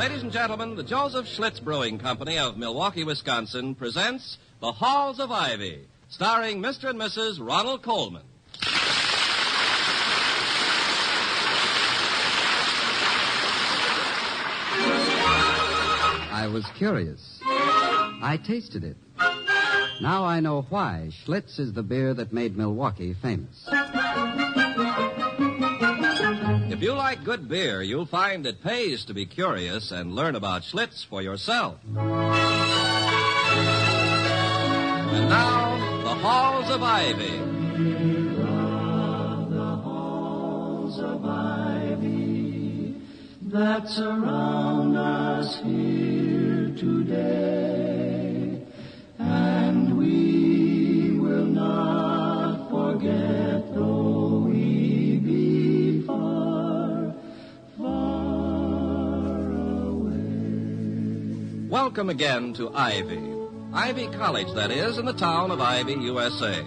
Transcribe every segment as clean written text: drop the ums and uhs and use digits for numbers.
Ladies and gentlemen, the Joseph Schlitz Brewing Company of Milwaukee, Wisconsin presents The Halls of Ivy, starring Mr. and Mrs. Ronald Colman. I was curious. I tasted it. Now I know why Schlitz is the beer that made Milwaukee famous. If you like good beer, you'll find it pays to be curious and learn about Schlitz for yourself. And now, the Halls of Ivy. The halls of ivy that surround us here today, and we will not forget though we be far, far away. Welcome again to Ivy. Ivy College, that is, in the town of Ivy, USA.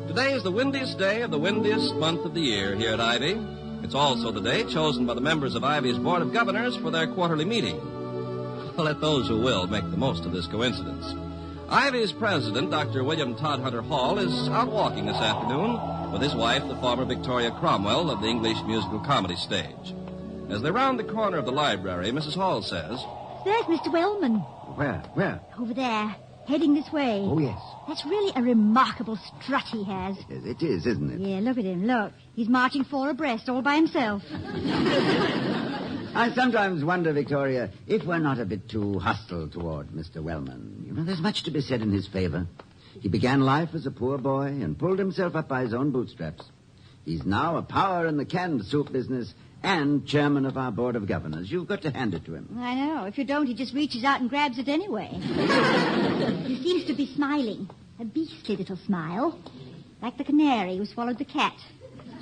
Today is the windiest day of the windiest month of the year here at Ivy. It's also the day chosen by the members of Ivy's Board of Governors for their quarterly meeting. Let those who will make the most of this coincidence. Ivy's president, Dr. William Todhunter Hall, is out walking this afternoon with his wife, the former Victoria Cromwell of the English musical comedy stage. As they round the corner of the library, Mrs. Hall says, There's Mr. Wellman. Where? Over there, heading this way. Oh, yes. That's really a remarkable strut he has. Yes, it is, isn't it? Yeah, look at him, look. He's marching four abreast all by himself. I sometimes wonder, Victoria, if we're not a bit too hostile toward Mr. Wellman. You know, there's much to be said in his favor. He began life as a poor boy and pulled himself up by his own bootstraps. He's now a power in the canned soup business and chairman of our Board of Governors. You've got to hand it to him. I know. If you don't, he just reaches out and grabs it anyway. He seems to be smiling. A beastly little smile. Like the canary who swallowed the cat.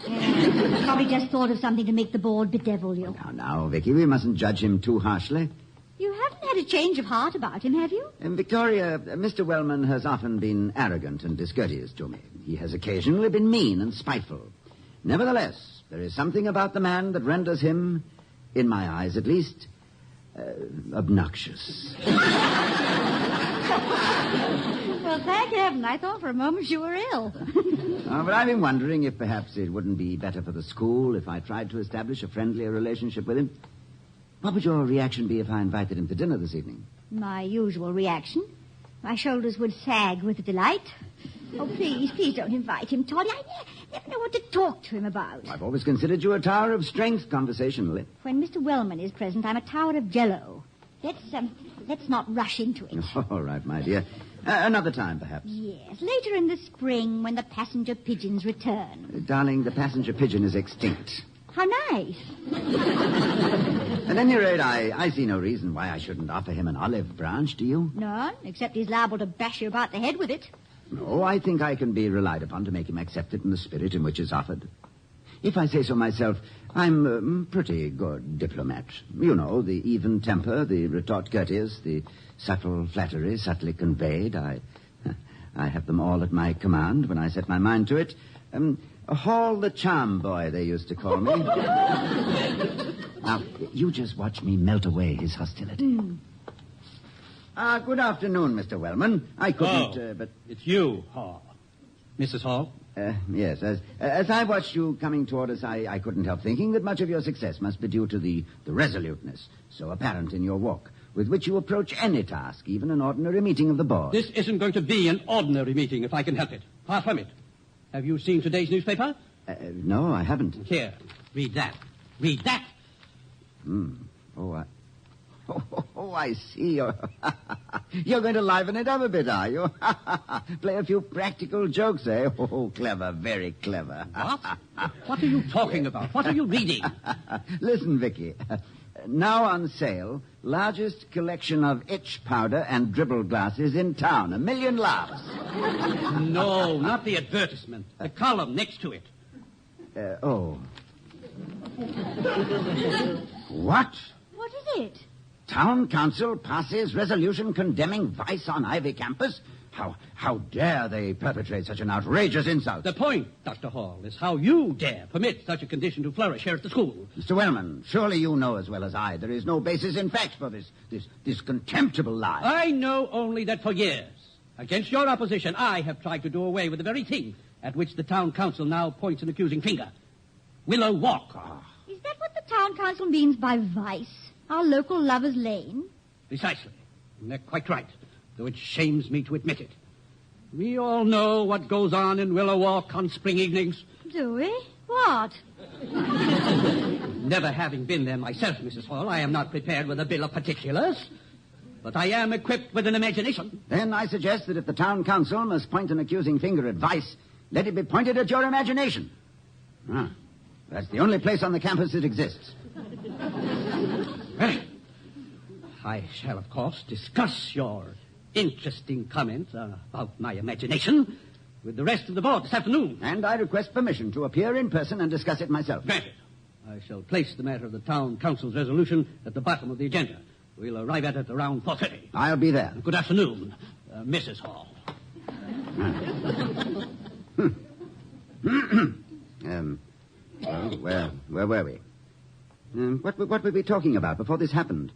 Probably just thought of something to make the board bedevil you. Now, Vicky, we mustn't judge him too harshly. You haven't had a change of heart about him, have you? Victoria, Mr. Wellman has often been arrogant and discourteous to me. He has occasionally been mean and spiteful. Nevertheless, there is something about the man that renders him, in my eyes at least, obnoxious. Well, thank heaven. I thought for a moment you were ill. But I've been wondering if perhaps it wouldn't be better for the school if I tried to establish a friendlier relationship with him. What would your reaction be if I invited him to dinner this evening? My usual reaction. My shoulders would sag with delight. Oh, please don't invite him, Toddy. I never know what to talk to him about. I've always considered you a tower of strength conversationally. When Mr. Wellman is present, I'm a tower of jello. Let's not rush into it. All right, my dear. Another time, perhaps. Yes, later in the spring when the passenger pigeons return. Darling, the passenger pigeon is extinct. How nice. At any rate, I see no reason why I shouldn't offer him an olive branch, do you? None, except he's liable to bash you about the head with it. No, I think I can be relied upon to make him accept it in the spirit in which it's offered. If I say so myself, I'm a pretty good diplomat. You know, the even temper, the retort courteous, the subtle flattery subtly conveyed. I have them all at my command when I set my mind to it. Hall the charm boy, they used to call me. Now, you just watch me melt away his hostility. Good afternoon, Mr. Wellman. I couldn't, but... It's you, Hall. Mrs. Hall? Yes, as I watched you coming toward us, I couldn't help thinking that much of your success must be due to the resoluteness so apparent in your walk, with which you approach any task, even an ordinary meeting of the board. This isn't going to be an ordinary meeting if I can help it. Far from it. Have you seen today's newspaper? No, I haven't. Here, read that. Read that. Oh, I see. You're going to liven it up a bit, are you? Play a few practical jokes, eh? Oh, clever, very clever. What? What are you talking about? What are you reading? Listen, Vicky. Now on sale, largest collection of itch powder and dribble glasses in town. 1 million laughs. No, not the advertisement. The column next to it. What? What is it? Town council passes resolution condemning vice on Ivy campus. How dare they perpetrate such an outrageous insult? The point, Dr. Hall, is how you dare permit such a condition to flourish here at the school. Mr. Wellman, surely you know as well as I there is no basis in fact for this contemptible lie. I know only that for years, against your opposition, I have tried to do away with the very thing at which the town council now points an accusing finger. Willow Walk. Is that what the town council means by vice? Our local lover's lane? Precisely. And they're quite right, though it shames me to admit it. We all know what goes on in Willow Walk on spring evenings. Do we? What? Never having been there myself, Mrs. Hall, I am not prepared with a bill of particulars. But I am equipped with an imagination. Then I suggest that if the town council must point an accusing finger at vice, let it be pointed at your imagination. That's the only place on the campus that exists. Well, I shall, of course, discuss your interesting comments about my imagination with the rest of the board this afternoon. And I request permission to appear in person and discuss it myself. Granted. I shall place the matter of the town council's resolution at the bottom of the agenda. We'll arrive at it around 4:30. I'll be there. Good afternoon, Mrs. Hall. Well, where were we? What were we talking about before this happened?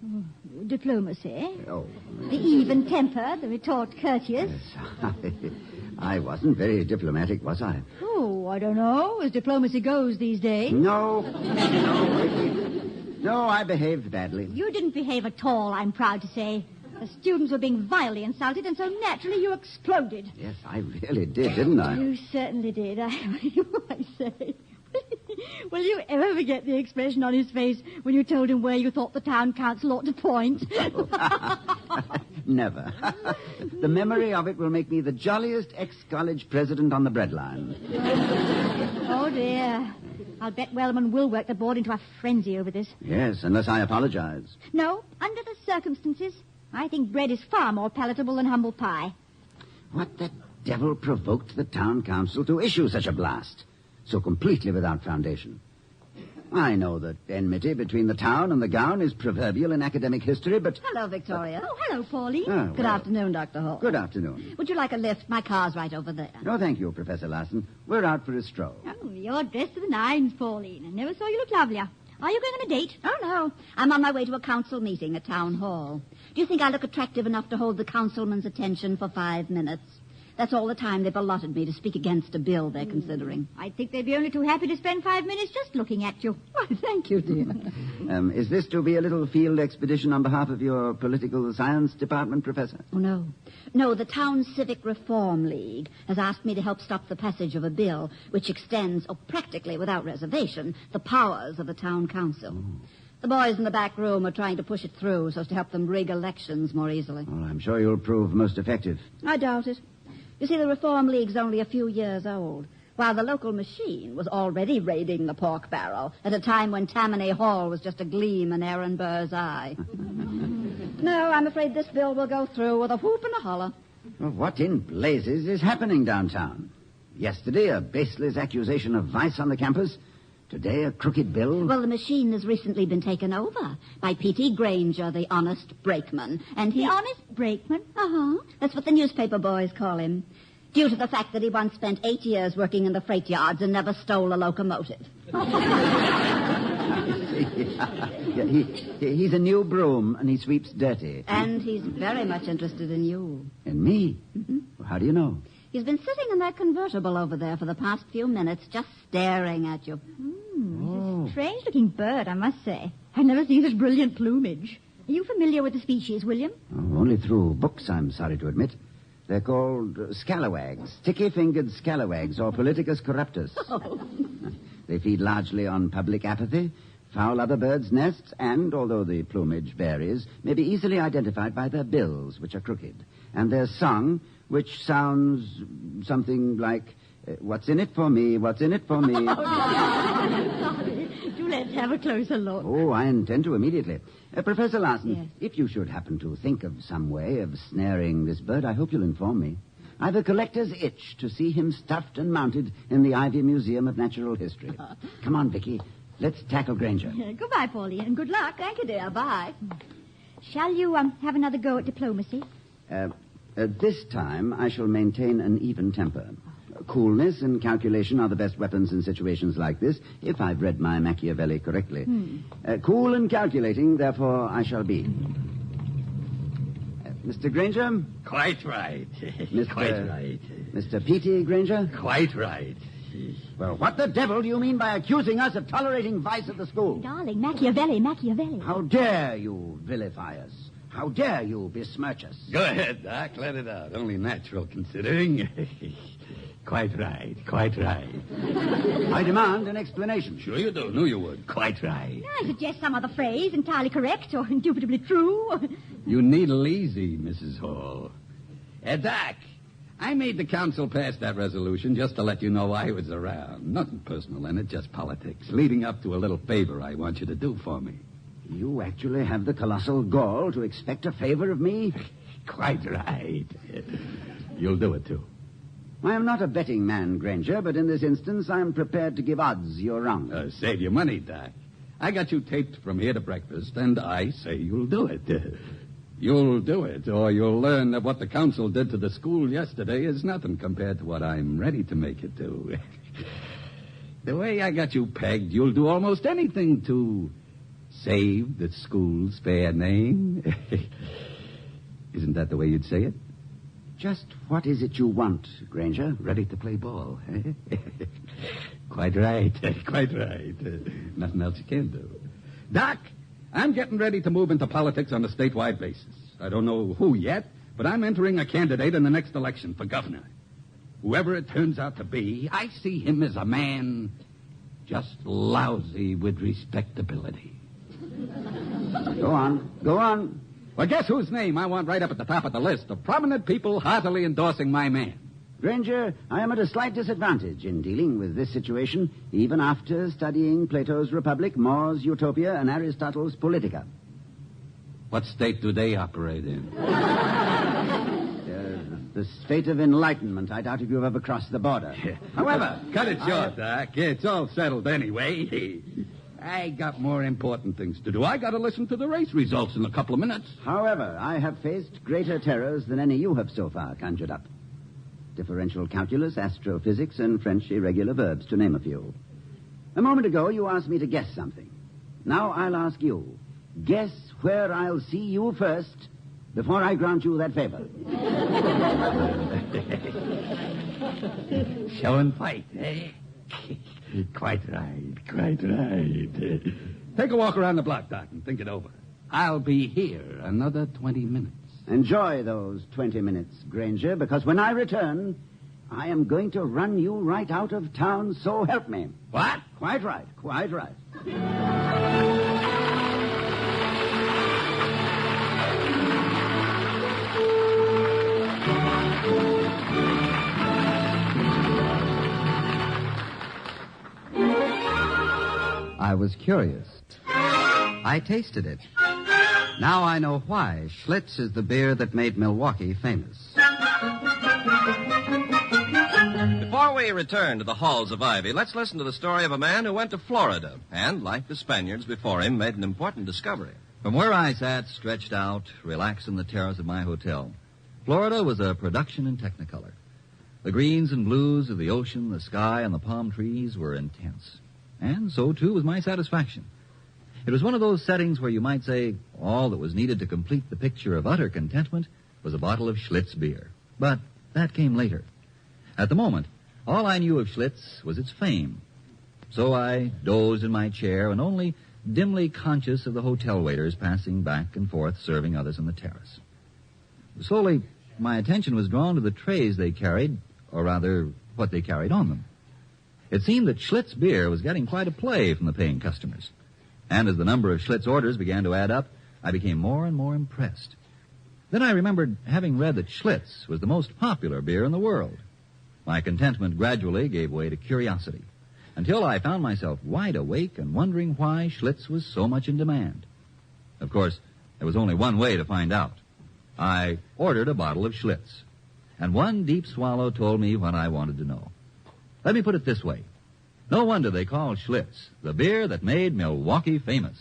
Diplomacy. Oh. The even temper, the retort courteous. Yes, I wasn't very diplomatic, was I? Oh, I don't know, as diplomacy goes these days. No, I behaved badly. You didn't behave at all, I'm proud to say. The students were being vilely insulted, and so naturally you exploded. Yes, I really did, didn't I? You certainly did, I say. Will you ever forget the expression on his face when you told him where you thought the town council ought to point? Never. The memory of it will make me the jolliest ex-college president on the breadline. Oh, dear. I'll bet Wellman will work the board into a frenzy over this. Yes, unless I apologize. No, under the circumstances, I think bread is far more palatable than humble pie. What the devil provoked the town council to issue such a blast? So completely without foundation. I know that enmity between the town and the gown is proverbial in academic history, but... Hello, Victoria. Oh, hello, Pauline. Good afternoon, Dr. Hall. Good afternoon. Would you like a lift? My car's right over there. No, thank you, Professor Larson. We're out for a stroll. Oh, you're dressed to the nines, Pauline. I never saw you look lovelier. Are you going on a date? Oh, no. I'm on my way to a council meeting at Town Hall. Do you think I look attractive enough to hold the councilman's attention for 5 minutes? That's all the time they've allotted me to speak against a bill they're considering. I think they'd be only too happy to spend 5 minutes just looking at you. Why, thank you, dear. Is this to be a little field expedition on behalf of your political science department, Professor? Oh, no. No, the Town Civic Reform League has asked me to help stop the passage of a bill which extends, practically without reservation, the powers of the town council. The boys in the back room are trying to push it through so as to help them rig elections more easily. Well, I'm sure you'll prove most effective. I doubt it. You see, the Reform League's only a few years old, while the local machine was already raiding the pork barrel at a time when Tammany Hall was just a gleam in Aaron Burr's eye. No, I'm afraid this bill will go through with a whoop and a holler. Well, what in blazes is happening downtown? Yesterday, a baseless accusation of vice on the campus. Today, a crooked bill. Well, the machine has recently been taken over by P.T. Granger, the honest brakeman. And he... The honest brakeman? Uh-huh. That's what the newspaper boys call him. Due to the fact that he once spent 8 years working in the freight yards and never stole a locomotive. He's a new broom, and he sweeps dirty. And he's very much interested in you. In me? Mm-hmm. Well, how do you know? He's been sitting in that convertible over there for the past few minutes, just staring at you. He's a strange-looking bird, I must say. I've never seen such brilliant plumage. Are you familiar with the species, William? Oh, only through books, I'm sorry to admit. They're called scalawags, sticky-fingered scalawags, or Politicus corruptus. Oh. They feed largely on public apathy, foul other birds' nests, and, although the plumage varies, may be easily identified by their bills, which are crooked, and their song, which sounds something like, what's in it for me, what's in it for me. Do let's have a closer look. Oh, I intend to immediately. Professor Larson, Yes. if you should happen to think of some way of snaring this bird, I hope you'll inform me. I've a collector's itch to see him stuffed and mounted in the Ivy Museum of Natural History. Come on, Vicky. Let's tackle Granger. Goodbye, Pauline, and good luck. Thank you, dear. Bye. Shall you have another go at diplomacy? This time, I shall maintain an even temper. Coolness and calculation are the best weapons in situations like this, if I've read my Machiavelli correctly. Cool and calculating, therefore, I shall be. Mr. Granger? Quite right. Quite right. Mr. P.T. Granger? Quite right. Well, what the devil do you mean by accusing us of tolerating vice at the school? Darling, Machiavelli. How dare you vilify us? How dare you besmirch us? Go ahead, Doc. Let it out. Only natural, considering. Quite right. I demand an explanation. Sure you do. Knew you would. Quite right. I suggest some other phrase, entirely correct or indubitably true. You needle easy, Mrs. Hall. Doc, I made the council pass that resolution just to let you know I was around. Nothing personal in it, just politics. Leading up to a little favor I want you to do for me. You actually have the colossal gall to expect a favor of me? Quite right. You'll do it, too. I am not a betting man, Granger, but in this instance I am prepared to give odds you're wrong. Save your money, Doc. I got you taped from here to breakfast, and I say you'll do it. You'll do it, or you'll learn that what the council did to the school yesterday is nothing compared to what I'm ready to make it do. The way I got you pegged, you'll do almost anything to save the school's fair name. Isn't that the way you'd say it? Just what is it you want, Granger? Ready to play ball, eh? Quite right. Nothing else you can do. Doc, I'm getting ready to move into politics on a statewide basis. I don't know who yet, but I'm entering a candidate in the next election for governor. Whoever it turns out to be, I see him as a man just lousy with respectability. Go on. Well, guess whose name I want right up at the top of the list of prominent people heartily endorsing my man? Granger, I am at a slight disadvantage in dealing with this situation, even after studying Plato's Republic, More's Utopia, and Aristotle's Politica. What state do they operate in? The state of enlightenment. I doubt if you've ever crossed the border. However... Cut it short, Doc. It's all settled anyway. I got more important things to do. I got to listen to the race results in a couple of minutes. However, I have faced greater terrors than any you have so far conjured up. Differential calculus, astrophysics, and French irregular verbs, to name a few. A moment ago, you asked me to guess something. Now I'll ask you. Guess where I'll see you first before I grant you that favor. Show and fight, eh? Quite right. Take a walk around the block, Doc, and think it over. I'll be here another 20 minutes. Enjoy those 20 minutes, Granger, because when I return, I am going to run you right out of town, so help me. What? Quite right. I was curious. I tasted it. Now I know why Schlitz is the beer that made Milwaukee famous. Before we return to the halls of Ivy, let's listen to the story of a man who went to Florida and, like the Spaniards before him, made an important discovery. From where I sat, stretched out, relaxed on the terrace of my hotel, Florida was a production in Technicolor. The greens and blues of the ocean, the sky, and the palm trees were intense. And so, too, was my satisfaction. It was one of those settings where you might say all that was needed to complete the picture of utter contentment was a bottle of Schlitz beer. But that came later. At the moment, all I knew of Schlitz was its fame. So I dozed in my chair and only dimly conscious of the hotel waiters passing back and forth serving others on the terrace. Slowly, my attention was drawn to the trays they carried, or rather, what they carried on them. It seemed that Schlitz beer was getting quite a play from the paying customers. And as the number of Schlitz orders began to add up, I became more and more impressed. Then I remembered having read that Schlitz was the most popular beer in the world. My contentment gradually gave way to curiosity, until I found myself wide awake and wondering why Schlitz was so much in demand. Of course, there was only one way to find out. I ordered a bottle of Schlitz, and one deep swallow told me what I wanted to know. Let me put it this way. No wonder they call Schlitz the beer that made Milwaukee famous.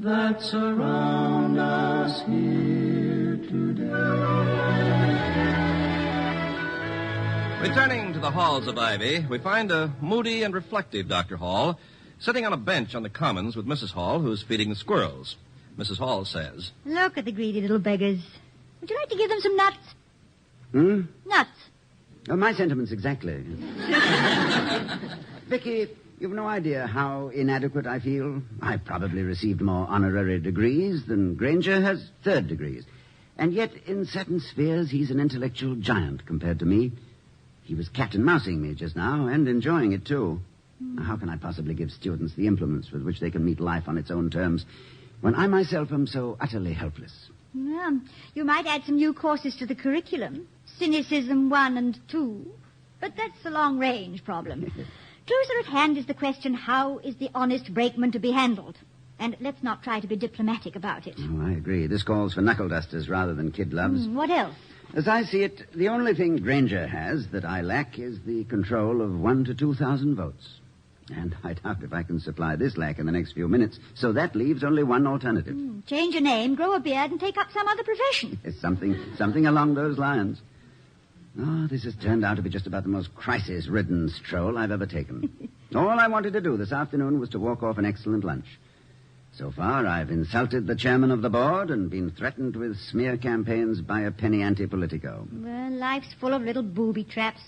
that surround us here today. Returning to the halls of Ivy, we find a moody and reflective Dr. Hall sitting on a bench on the Commons with Mrs. Hall, who's feeding the squirrels. Mrs. Hall says, Look at the greedy little beggars. Would you like to give them some nuts? Nuts. Oh, my sentiments exactly. Vicky, you've no idea how inadequate I feel. I've probably received more honorary degrees than Granger has third degrees. And yet, in certain spheres, he's an intellectual giant compared to me. He was cat and mousing me just now, and enjoying it, too. Now, how can I possibly give students the implements with which they can meet life on its own terms when I myself am so utterly helpless? You might add some new courses to the curriculum. Cynicism 1 and 2. But that's a long-range problem. Closer at hand is the question, how is the honest brakeman to be handled? And let's not try to be diplomatic about it. Oh, I agree. This calls for knuckle dusters rather than kid gloves. What else? As I see it, the only thing Granger has that I lack is the control of 1,000 to 2,000 votes. And I doubt if I can supply this lack in the next few minutes. So that leaves only one alternative. Change your name, grow a beard, and take up some other profession. Yes, something along those lines. Oh, this has turned out to be just about the most crisis-ridden stroll I've ever taken. All I wanted to do this afternoon was to walk off an excellent lunch. So far, I've insulted the chairman of the board and been threatened with smear campaigns by a penny anti-politico. Well, life's full of little booby traps.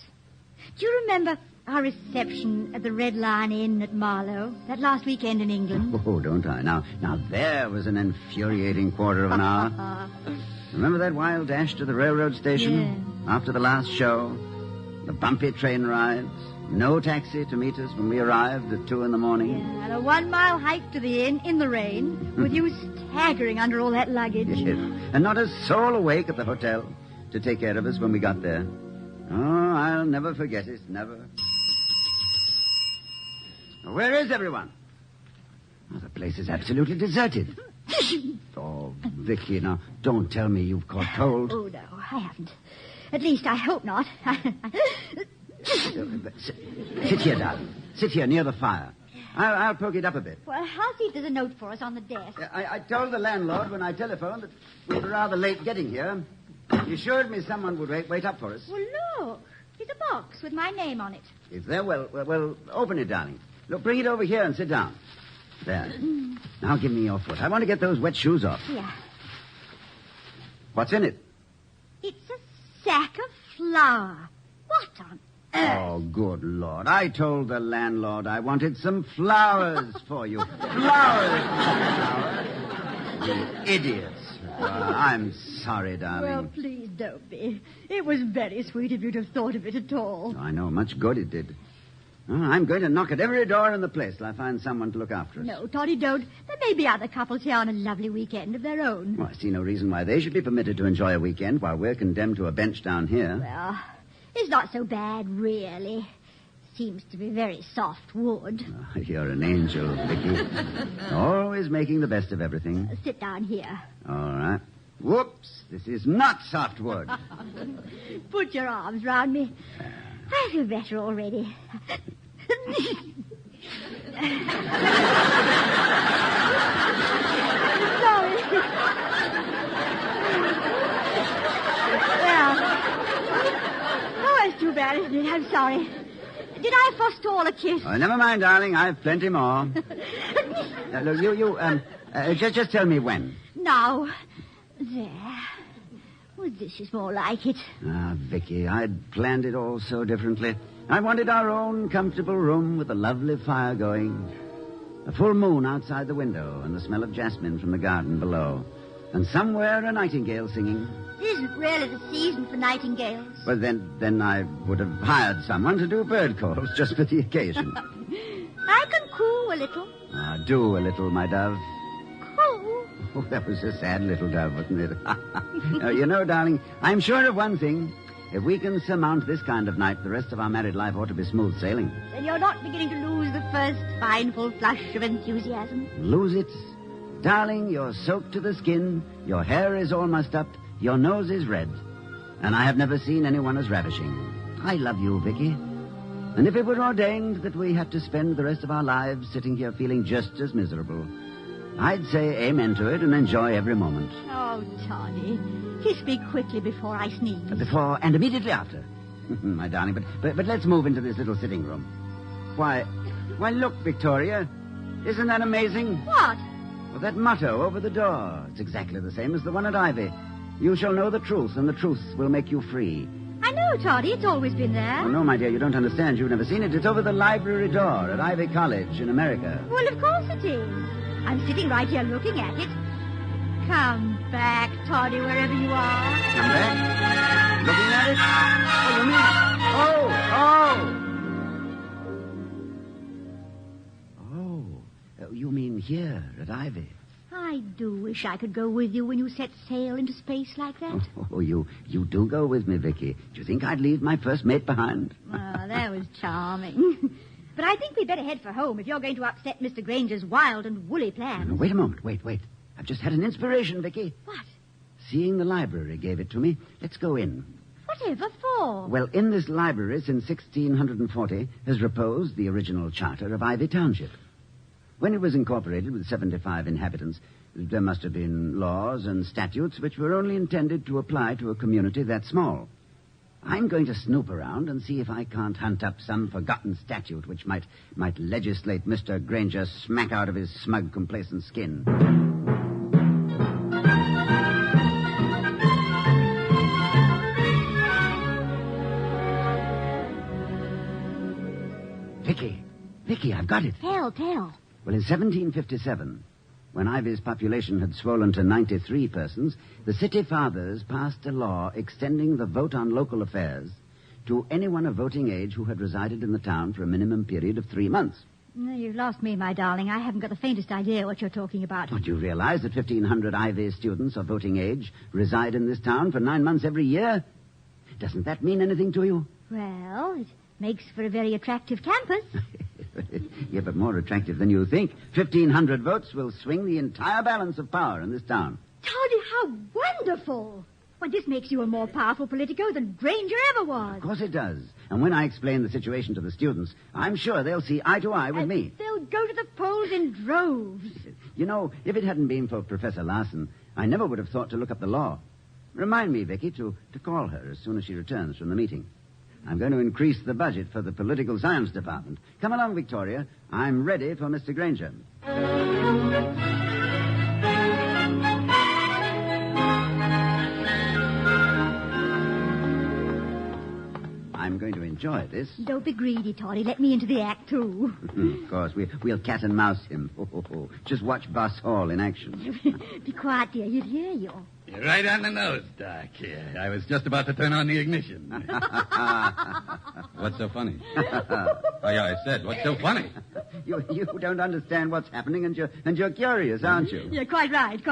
Do you remember our reception at the Red Lion Inn at Marlow, that last weekend in England? Oh, don't I? Now there was an infuriating quarter of an hour. Remember that wild dash to the railroad station after the last show? The bumpy train rides, no taxi to meet us when we arrived at 2 in the morning. Yeah, and a 1-mile hike to the inn in the rain, with you staggering under all that luggage. Yes, and not a soul awake at the hotel to take care of us when we got there. Oh, I'll never forget it, never. Where is everyone? Oh, the place is absolutely deserted. Oh, Vicky, now, don't tell me you've caught cold. Oh, no, I haven't. At least, I hope not. Sit here, darling. Sit here near the fire. I'll poke it up a bit. Well, I'll see if there's a note for us on the desk. I told the landlord when I telephoned that we were rather late getting here. He assured me someone would wait up for us. Well, look. There's a box with my name on it. Is there? Well, open it, darling. Look, bring it over here and sit down. There. Now give me your foot. I want to get those wet shoes off. Yeah. What's in it? It's a sack of flour. What on earth? Oh, good Lord. I told the landlord I wanted some flowers for you. Flowers. You idiots. I'm sorry, darling. Well, please don't be. It was very sweet of you to have thought of it at all. I know much good it did. I'm going to knock at every door in the place till I find someone to look after us. No, Toddy, don't. There may be other couples here on a lovely weekend of their own. Well, I see no reason why they should be permitted to enjoy a weekend while we're condemned to a bench down here. Well, it's not so bad, really. Seems to be very soft wood. Oh, you're an angel, Vicky. Always making the best of everything. Sit down here. All right. Whoops. This is not softwood. Put your arms round me. I feel better already. Sorry. Well, it's too bad, isn't it? I'm sorry. Did I forestall a kiss? Oh, never mind, darling. I've plenty more. Look, just tell me when. Now. There. Well, this is more like it. Ah, Vicky, I'd planned it all so differently. I wanted our own comfortable room with a lovely fire going, a full moon outside the window, and the smell of jasmine from the garden below, and somewhere a nightingale singing. It isn't really the season for nightingales. Well, then I would have hired someone to do bird calls just for the occasion. I can coo a little. Ah, do a little, my dove. Coo? Oh, that was a sad little dove, wasn't it? You know, darling, I'm sure of one thing. If we can surmount this kind of night, the rest of our married life ought to be smooth sailing. Then you're not beginning to lose the first fine full flush of enthusiasm? Lose it? Darling, you're soaked to the skin, your hair is all mussed up, your nose is red, and I have never seen anyone as ravishing. I love you, Vicky. And if it were ordained that we had to spend the rest of our lives sitting here feeling just as miserable, I'd say amen to it and enjoy every moment. Oh, Toddy, kiss me quickly before I sneeze. Before and immediately after. My darling, but let's move into this little sitting room. Why, look, Victoria. Isn't that amazing? What? Well, that motto over the door. It's exactly the same as the one at Ivy. You shall know the truth, and the truth will make you free. I know, Toddy. It's always been there. Oh, no, my dear, you don't understand. You've never seen it. It's over the library door at Ivy College in America. Well, of course it is. I'm sitting right here looking at it. Come back, Toddy, wherever you are. Come back? Looking at it? Oh, you mean... Oh, you mean here at Ivy? I do wish I could go with you when you set sail into space like that. Oh, you do go with me, Vicky. Do you think I'd leave my first mate behind? Oh, that was charming. But I think we'd better head for home if you're going to upset Mr. Granger's wild and woolly plans. Wait a moment. Wait. I've just had an inspiration, Vicky. What? Seeing the library gave it to me. Let's go in. Whatever for? Well, in this library since 1640 has reposed the original charter of Ivy Township. When it was incorporated with 75 inhabitants, there must have been laws and statutes which were only intended to apply to a community that small. I'm going to snoop around and see if I can't hunt up some forgotten statute which might legislate Mr. Granger smack out of his smug, complacent skin. Vicky, I've got it. Tell. Well, in 1757, when Ivy's population had swollen to 93 persons, the city fathers passed a law extending the vote on local affairs to anyone of voting age who had resided in the town for a minimum period of 3 months. No, you've lost me, my darling. I haven't got the faintest idea what you're talking about. Don't you realize that 1,500 Ivy students of voting age reside in this town for 9 months every year? Doesn't that mean anything to you? Well, it makes for a very attractive campus. Yeah, but more attractive than you think. 1,500 votes will swing the entire balance of power in this town. Toddy, how wonderful! Why, this makes you a more powerful politico than Granger ever was. Of course it does. And when I explain the situation to the students, I'm sure they'll see eye to eye with me. They'll go to the polls in droves. You know, if it hadn't been for Professor Larson, I never would have thought to look up the law. Remind me, Vicky, to call her as soon as she returns from the meeting. I'm going to increase the budget for the political science department. Come along, Victoria. I'm ready for Mr. Granger. I'm going to enjoy this. Don't be greedy, Toddy. Let me into the act, too. Of course. We'll cat and mouse him. Just watch Boss Hall in action. Be quiet, dear. He'll hear you. You're right on the nose, Doc. I was just about to turn on the ignition. What's so funny? Oh, yeah, I said, what's so funny? You don't understand what's happening, and you're curious, aren't you? Yeah, quite right.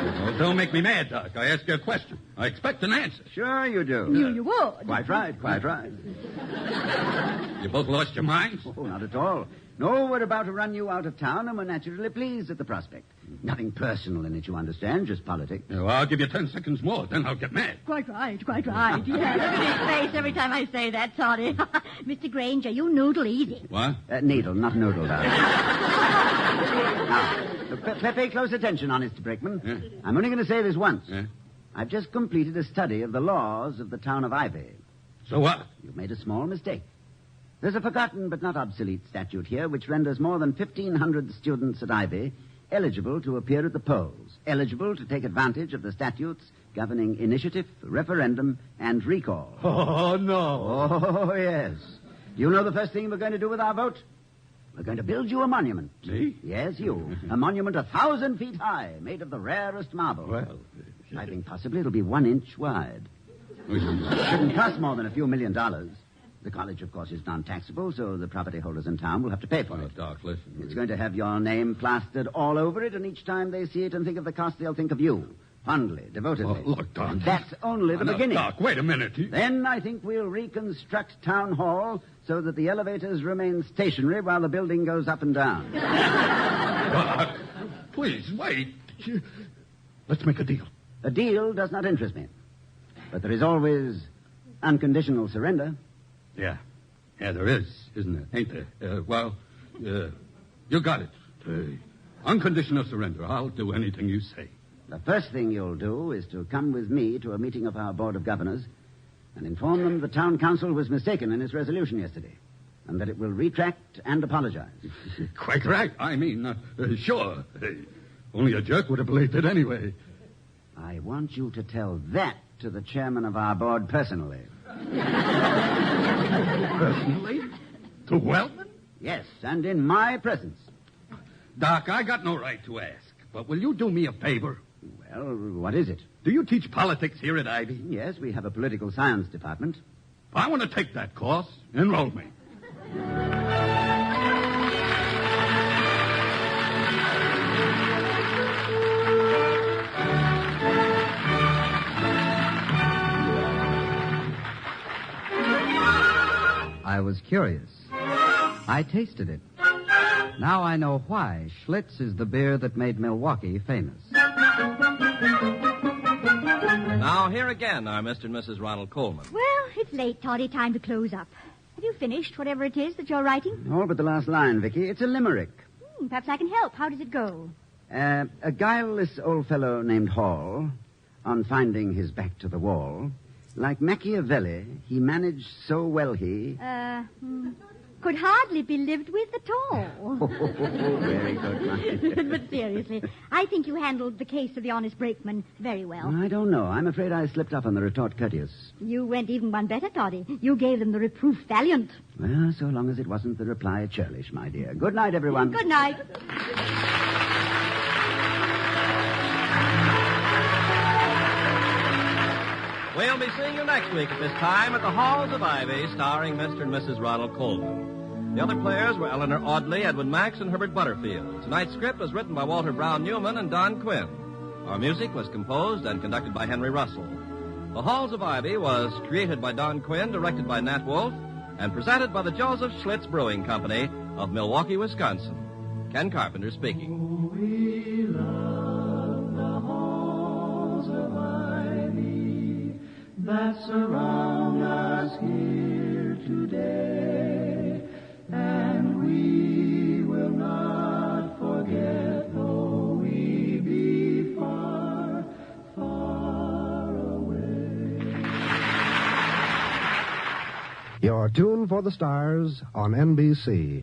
Well, don't make me mad, Doc. I ask you a question. I expect an answer. Sure you do. Knew you would. Quite right. You both lost your minds? Oh, not at all. No, we're about to run you out of town, and we're naturally pleased at the prospect. Nothing personal in it, you understand, just politics. Well, I'll give you 10 seconds more, then I'll get mad. Quite right. Yeah, look at his face every time I say that, Toddy. Mr. Granger, you noodle easy. What? Needle, not noodle, darling. Now, pay close attention, honest Brakeman. Yeah. I'm only going to say this once. Yeah. I've just completed a study of the laws of the town of Ivy. So what? You've made a small mistake. There's a forgotten but not obsolete statute here which renders more than 1,500 students at Ivy eligible to appear at the polls, eligible to take advantage of the statutes governing initiative, referendum, and recall. Oh, no. Oh, yes. You know the first thing we're going to do with our vote? We're going to build you a monument. Me? Yes, you. A monument 1,000 feet high, made of the rarest marble. Well, I think possibly it'll be 1 inch wide. Shouldn't cost more than a few $1 million. The college, of course, is non-taxable, so the property holders in town will have to pay for it. Doc, listen. It's going to have your name plastered all over it, and each time they see it and think of the cost, they'll think of you. Fondly, devotedly. Oh, look, Doc. And that's only the Now, beginning. Doc, wait a minute. Then I think we'll reconstruct Town Hall so that the elevators remain stationary while the building goes up and down. Doc, please, wait. Let's make a deal. A deal does not interest me. But there is always unconditional surrender. Yeah, there is, isn't there? Ain't there? You got it. Unconditional surrender. I'll do anything you say. The first thing you'll do is to come with me to a meeting of our Board of Governors and inform them the town council was mistaken in its resolution yesterday and that it will retract and apologize. Quite right. I mean, sure. Only a jerk would have believed it anyway. I want you to tell that to the chairman of our board personally. Personally? To Wellman? Yes, and in my presence. Doc, I got no right to ask, but will you do me a favor? Well, what is it? Do you teach politics here at Ivy? Yes, we have a political science department. I want to take that course. Enroll me. I was curious. I tasted it. Now I know why Schlitz is the beer that made Milwaukee famous. Now, here again are Mr. and Mrs. Ronald Colman. Well, it's late, Toddy. Time to close up. Have you finished whatever it is that you're writing? All but the last line, Vicky. It's a limerick. Perhaps I can help. How does it go? A guileless old fellow named Hall, on finding his back to the wall, like Machiavelli, he managed so well he... Could hardly be lived with at all. Very good, Mike. But seriously, I think you handled the case of the honest brakeman very well. I don't know. I'm afraid I slipped up on the retort courteous. You went even one better, Toddy. You gave them the reproof valiant. Well, so long as it wasn't the reply churlish, my dear. Good night, everyone. Good night. We'll be seeing you next week at this time at the Halls of Ivy, starring Mr. and Mrs. Ronald Colman. The other players were Eleanor Audley, Edwin Max, and Herbert Butterfield. Tonight's script was written by Walter Brown Newman and Don Quinn. Our music was composed and conducted by Henry Russell. The Halls of Ivy was created by Don Quinn, directed by Nat Wolfe, and presented by the Joseph Schlitz Brewing Company of Milwaukee, Wisconsin. Ken Carpenter speaking. We love the halls of ivy that surround us here today, and we will not forget though we be far, far away. Your Tune for the Stars on NBC.